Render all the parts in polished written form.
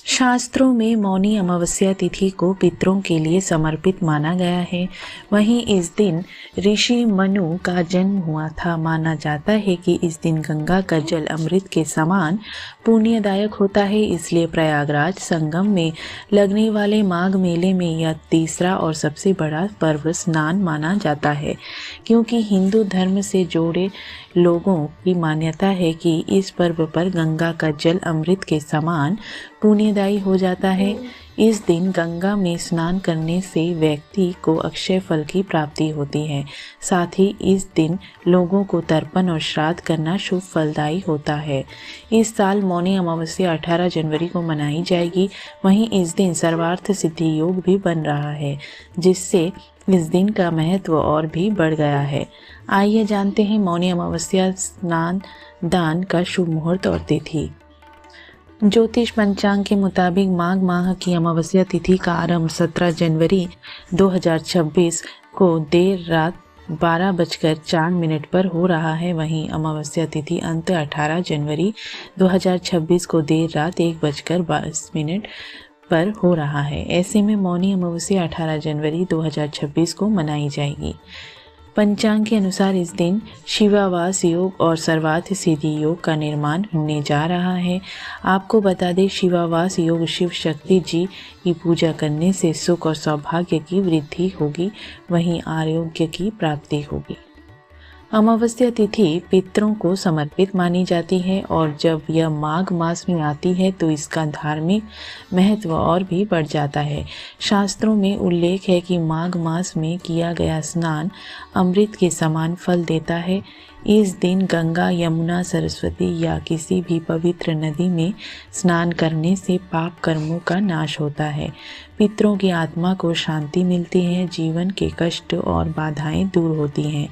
शास्त्रों में मौनी अमावस्या तिथि को पितरों के लिए समर्पित माना गया है। वहीं इस दिन ऋषि मनु का जन्म हुआ था। माना जाता है कि इस दिन गंगा का जल अमृत के समान पुण्यदायक होता है। इसलिए प्रयागराज संगम में लगने वाले माघ मेले में यह तीसरा और सबसे बड़ा पर्व स्नान माना जाता है, क्योंकि हिंदू धर्म से जोड़े लोगों की मान्यता है कि इस पर्व पर गंगा का जल अमृत के समान पुण्यदायी हो जाता है। इस दिन गंगा में स्नान करने से व्यक्ति को अक्षय फल की प्राप्ति होती है। साथ ही इस दिन लोगों को तर्पण और श्राद्ध करना शुभ फलदायी होता है। इस साल मौनी अमावस्या 18 जनवरी को मनाई जाएगी। वहीं इस दिन सर्वार्थ सिद्धि योग भी बन रहा है, जिससे इस दिन का महत्व और भी बढ़ गया है। आइए जानते हैं मौनी अमावस्या स्नान दान का शुभ मुहूर्त और तिथि। ज्योतिष पंचांग के मुताबिक माघ माह की अमावस्या तिथि का आरंभ 17 जनवरी 2026 को देर रात 12:04 पर हो रहा है। वहीं अमावस्या तिथि अंत 18 जनवरी 2026 को देर रात 1:22 पर हो रहा है। ऐसे में मौनी अमावस्या 18 जनवरी 2026 को मनाई जाएगी। पंचांग के अनुसार इस दिन शिवावास योग और सर्वार्थ सिद्धि योग का निर्माण होने जा रहा है। आपको बता दें, शिवावास योग शिव शक्ति जी की पूजा करने से सुख और सौभाग्य की वृद्धि होगी, वहीं आरोग्य की प्राप्ति होगी। अमावस्या तिथि पितरों को समर्पित मानी जाती है और जब यह माघ मास में आती है तो इसका धार्मिक महत्व और भी बढ़ जाता है। शास्त्रों में उल्लेख है कि माघ मास में किया गया स्नान अमृत के समान फल देता है। इस दिन गंगा, यमुना, सरस्वती या किसी भी पवित्र नदी में स्नान करने से पाप कर्मों का नाश होता है। पितरों की आत्मा को शांति मिलती है, जीवन के कष्ट और बाधाएं दूर होती हैं।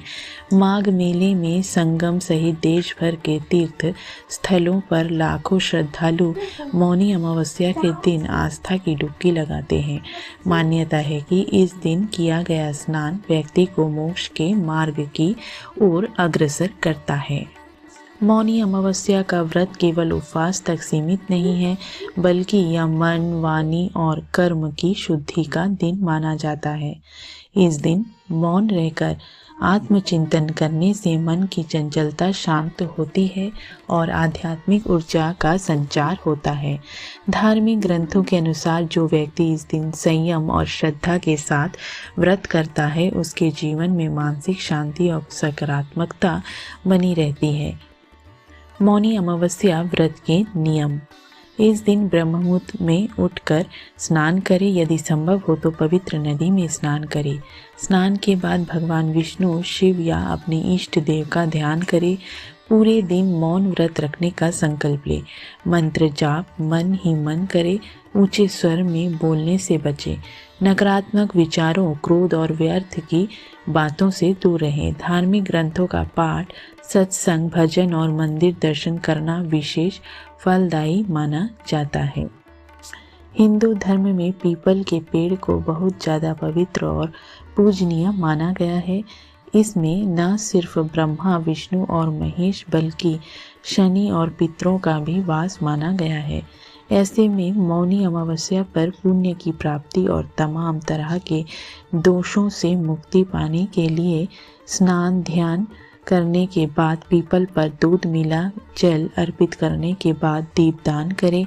माघ मेले में संगम सहित देश भर के तीर्थ स्थलों पर लाखों श्रद्धालु मौनी अमावस्या के दिन आस्था की डुबकी लगाते हैं। मान्यता है कि इस दिन किया गया स्नान व्यक्ति को मोक्ष के मार्ग की ओर अग्रसर करता है। मौनी अमावस्या का व्रत केवल उपवास तक सीमित नहीं है, बल्कि यह मन, वाणी और कर्म की शुद्धि का दिन माना जाता है। इस दिन मौन रहकर आत्मचिंतन करने से मन की चंचलता शांत होती है और आध्यात्मिक ऊर्जा का संचार होता है। धार्मिक ग्रंथों के अनुसार जो व्यक्ति इस दिन संयम और श्रद्धा के साथ व्रत करता है, उसके जीवन में मानसिक शांति और सकारात्मकता बनी रहती है। मौनी अमावस्या व्रत के नियम। इस दिन ब्रह्म मुहूर्त में उठकर स्नान करें। यदि संभव हो तो पवित्र नदी में स्नान करें। स्नान के बाद भगवान विष्णु, शिव या अपने इष्ट देव का ध्यान करें। पूरे दिन मौन व्रत रखने का संकल्प लें। मंत्र जाप मन ही मन करें। ऊंचे स्वर में बोलने से बचें। नकारात्मक विचारों, क्रोध और व्यर्थ की बातों से दूर रहें। धार्मिक ग्रंथों का पाठ, सत्संग, भजन और मंदिर दर्शन करना विशेष फलदायी माना जाता है। हिंदू धर्म में पीपल के पेड़ को बहुत ज़्यादा पवित्र और पूजनीय माना गया है। इसमें न सिर्फ ब्रह्मा, विष्णु और महेश बल्कि शनि और पितरों का भी वास माना गया है। ऐसे में मौनी अमावस्या पर पुण्य की प्राप्ति और तमाम तरह के दोषों से मुक्ति पाने के लिए स्नान ध्यान करने के बाद पीपल पर दूध मिला जल अर्पित करने के बाद दीपदान करें।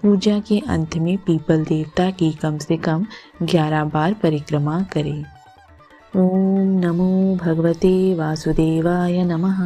पूजा के अंत में पीपल देवता की कम से कम 11 बार परिक्रमा करें। ओम नमो भगवते वासुदेवाय नमः।